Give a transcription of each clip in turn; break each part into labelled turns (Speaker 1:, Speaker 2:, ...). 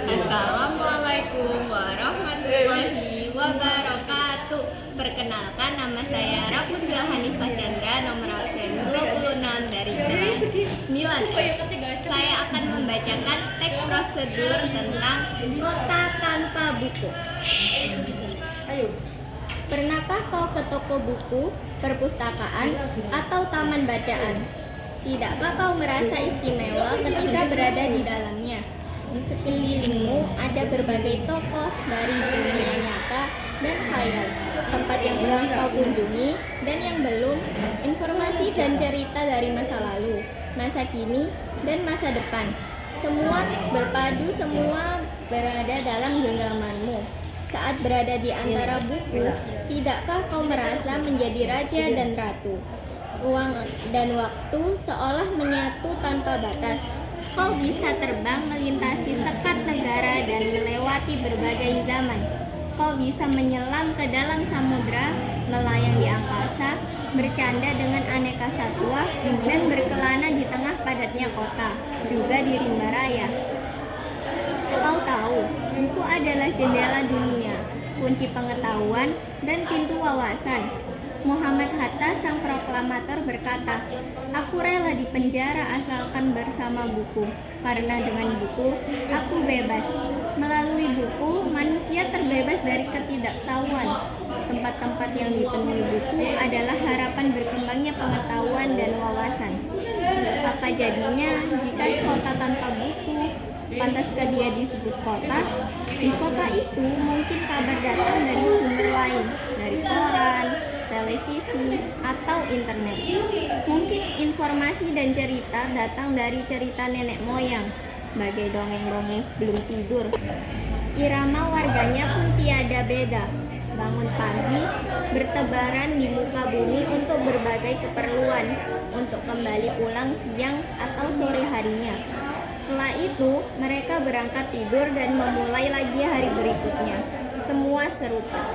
Speaker 1: Assalamualaikum warahmatullahi wabarakatuh. Perkenalkan, nama saya Raputra Hanifah Chandra, nomor absen 26 dari kelas 9. Saya akan membacakan teks prosedur tentang kota tanpa buku. Pernahkah kau ke toko buku, perpustakaan, atau taman bacaan? Tidakkah kau merasa istimewa ketika berada di dalamnya? Di sekelilingmu ada berbagai tokoh dari dunia nyata dan khayal, tempat yang pernah kau kunjungi dan yang belum, informasi dan cerita dari masa lalu, masa kini, dan masa depan. Semua berpadu, semua berada dalam genggamanmu. Saat berada di antara buku, tidakkah kau merasa menjadi raja dan ratu? Ruang dan waktu seolah menyatu tanpa batas. Kau bisa terbang melintasi sekat negara dan melewati berbagai zaman. Kau bisa menyelam ke dalam samudra, melayang di angkasa, bercanda dengan aneka satwa, dan berkelana di tengah padatnya kota, juga di rimba raya. Kau tahu, buku adalah jendela dunia, kunci pengetahuan, dan pintu wawasan. Muhammad Hatta, sang proklamator, berkata, "Aku rela dipenjara asalkan bersama buku, karena dengan buku, aku bebas. Melalui buku, manusia terbebas dari ketidaktahuan. Tempat-tempat yang dipenuhi buku adalah harapan berkembangnya pengetahuan dan wawasan." Apa jadinya jika kota tanpa buku? Pantaskah dia disebut kota? Di kota itu mungkin kabar datang dari sumber lain, dari koran, televisi, atau internet. Mungkin informasi dan cerita datang dari cerita nenek moyang, bagai dongeng-dongeng sebelum tidur. Irama warganya pun tiada beda. Bangun pagi, bertebaran di muka bumi untuk berbagai keperluan, untuk kembali pulang siang atau sore harinya. Setelah itu, mereka berangkat tidur dan memulai lagi hari berikutnya. Semua serupa.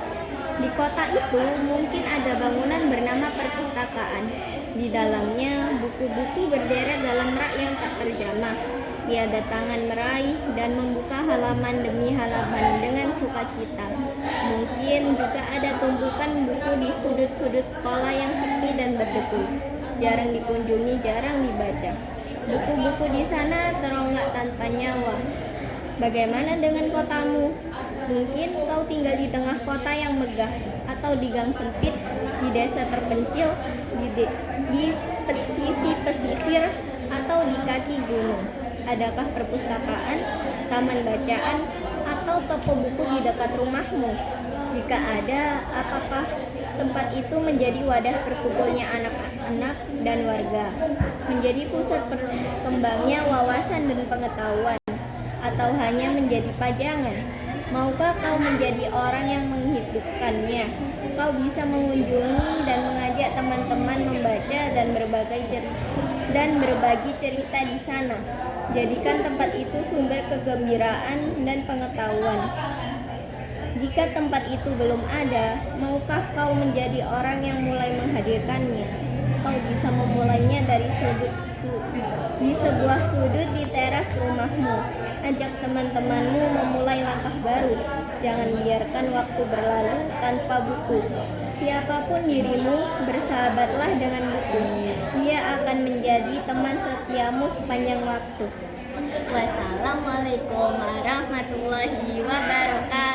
Speaker 1: Di kota itu mungkin ada bangunan bernama perpustakaan. Di dalamnya buku-buku berderet dalam rak yang tak terjamah. Tiada tangan meraih dan membuka halaman demi halaman dengan sukacita. Mungkin juga ada tumpukan buku di sudut-sudut sekolah yang sepi dan berdebu. Jarang dikunjungi, jarang dibaca. Buku-buku di sana teronggak tanpa nyawa. Bagaimana dengan kotamu? Mungkin kau tinggal di tengah kota yang megah, atau di gang sempit, di desa terpencil, di pesisir, atau di kaki gunung. Adakah perpustakaan, taman bacaan, atau toko buku di dekat rumahmu? Jika ada, apakah tempat itu menjadi wadah berkumpulnya anak-anak dan warga, menjadi pusat berkembangnya wawasan dan pengetahuan, atau hanya menjadi pajangan? Maukah kau menjadi orang yang menghidupkannya? Kau bisa mengunjungi dan mengajak teman-teman membaca dan berbagi cerita di sana. Jadikan tempat itu sumber kegembiraan dan pengetahuan. Jika tempat itu belum ada, maukah kau menjadi orang yang mulai menghadirkannya? Kau bisa memulainya dari di sebuah sudut di teras rumahmu. Ajak teman-temanmu memulai langkah baru. Jangan biarkan waktu berlalu tanpa buku. Siapapun dirimu, bersahabatlah dengan buku. Dia akan menjadi teman setiamu sepanjang waktu. Wassalamualaikum warahmatullahi wabarakatuh.